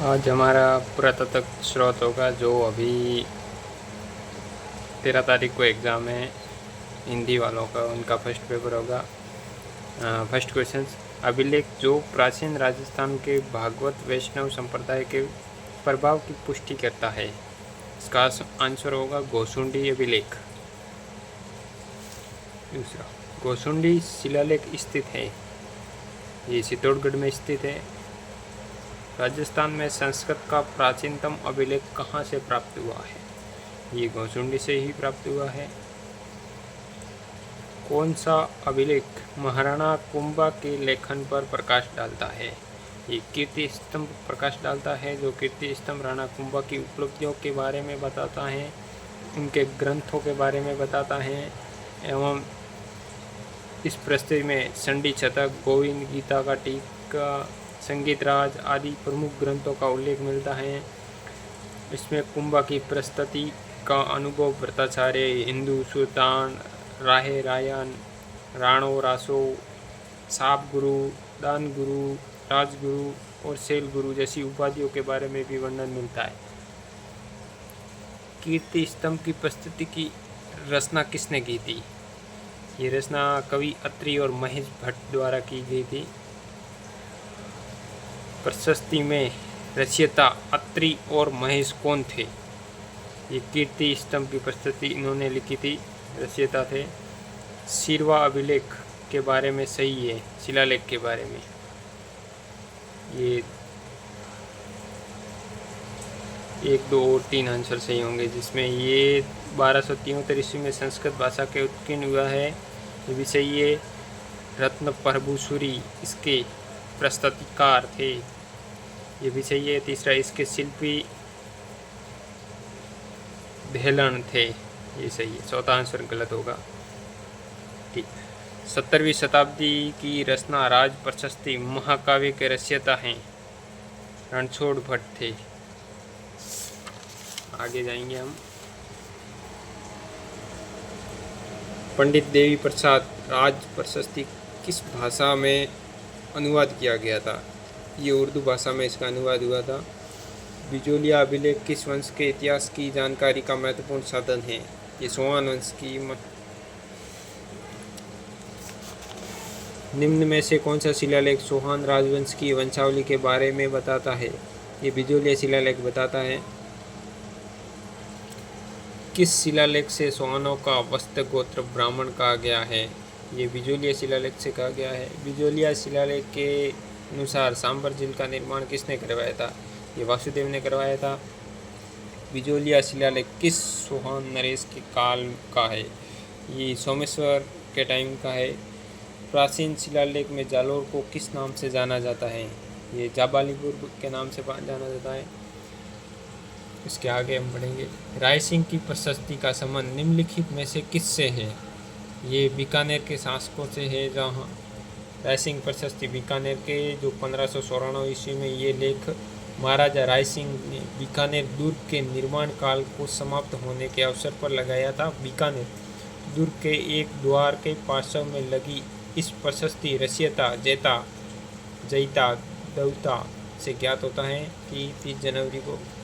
आज हमारा पुरातत्व स्रोत होगा जो अभी 13 तारीख को एग्ज़ाम है हिंदी वालों का, उनका फर्स्ट पेपर होगा। फर्स्ट क्वेश्चन, अभिलेख जो प्राचीन राजस्थान के भागवत वैष्णव संप्रदाय के प्रभाव की पुष्टि करता है। इसका आंसर होगा गोसुंडी अभिलेख। दूसरा, गोसुंडी शिलालेख स्थित है, ये चित्तौड़गढ़ में स्थित है। राजस्थान में संस्कृत का प्राचीनतम अभिलेख कहाँ से प्राप्त हुआ है? ये गोसुंडी से ही प्राप्त हुआ है। कौन सा अभिलेख महाराणा कुंभा के लेखन पर प्रकाश डालता है? ये कीर्ति स्तंभ प्रकाश डालता है, जो कीर्ति स्तंभ राणा कुंभा की उपलब्धियों के बारे में बताता है, उनके ग्रंथों के बारे में बताता है एवं इस प्रस्तुति में चंडी शतक, गोविंद गीता का टीका, संगीत राज आदि प्रमुख ग्रंथों का उल्लेख मिलता है। इसमें कुंभा की प्रस्तुति का अनुभव व्रताचार्य, हिंदू सुल्तान, राहे रायन, राणो रासो, साप गुरु, दान गुरु, राजगुरु और शैल गुरु जैसी उपाधियों के बारे में भी वर्णन मिलता है। कीर्ति स्तंभ की प्रस्तुति की रचना किसने की थी? ये रचना कवि अत्रि और महेश भट्ट द्वारा की गई थी। प्रशस्ति में रचयिता अत्रि और महेश कौन थे? ये कीर्ति स्तंभ की प्रस्तुति इन्होंने लिखी थी, रचयिता थे। शिरवा अभिलेख के बारे में सही है, शिलालेख के बारे में। ये 1, 2 और 3 आंसर सही होंगे, जिसमें ये 1273 ईस्वी में संस्कृत भाषा के उत्कीर्ण हुआ है, ये भी सही है। रत्न प्रभुसूरी इसके प्रस्तुतिकार थे, ये भी सही है। तीसरा, इसके शिल्पी भेलन थे, ये सही है। चौथा आंसर गलत होगा। ठीक, 17वीं शताब्दी की रचना राज प्रशस्ति महाकाव्य के रचयिता हैं रणछोड़ भट्ट थे। आगे जाएंगे हम। पंडित देवी प्रसाद राज प्रशस्ति किस भाषा में अनुवाद किया गया था? ये उर्दू भाषा में इसका अनुवाद हुआ था। बिजोलिया अभिलेख किस वंश के इतिहास की जानकारी का महत्वपूर्ण साधन है? ये सोहान वंश की। निम्न में से कौन सा शिलालेख सोहान राजवंश की वंशावली के बारे में बताता है? ये बिजोलिया शिलालेख बताता है। किस शिलालेख से सोहानों का वस्त्र गोत्र ब्राह्मण कहा गया है? ये बिजोलिया शिलालेख से कहा गया है। बिजोलिया शिलालेख के अनुसार सांबर झील का निर्माण किसने करवाया था? ये वासुदेव ने करवाया था। बिजोलिया शिलालेख किस सोहान नरेश के काल का है? ये सोमेश्वर के टाइम का है। प्राचीन शिलालेख में जालोर को किस नाम से जाना जाता है? ये जाबालीपुर के नाम से जाना जाता है। इसके आगे हम पढ़ेंगे। रायसिंह की प्रशस्ति का संबंध निम्नलिखित में से किससे है? ये बीकानेर के शासकों से है, जहाँ रायसिंह प्रशस्ति बीकानेर के जो 1594 ईस्वी में ये लेख महाराजा रायसिंह ने बीकानेर दुर्ग के निर्माण काल को समाप्त होने के अवसर पर लगाया था। बीकानेर दुर्ग के एक द्वार के पार्श्व में लगी इस प्रशस्ति रचयिता जयता दौता से ज्ञात होता है कि 30 जनवरी को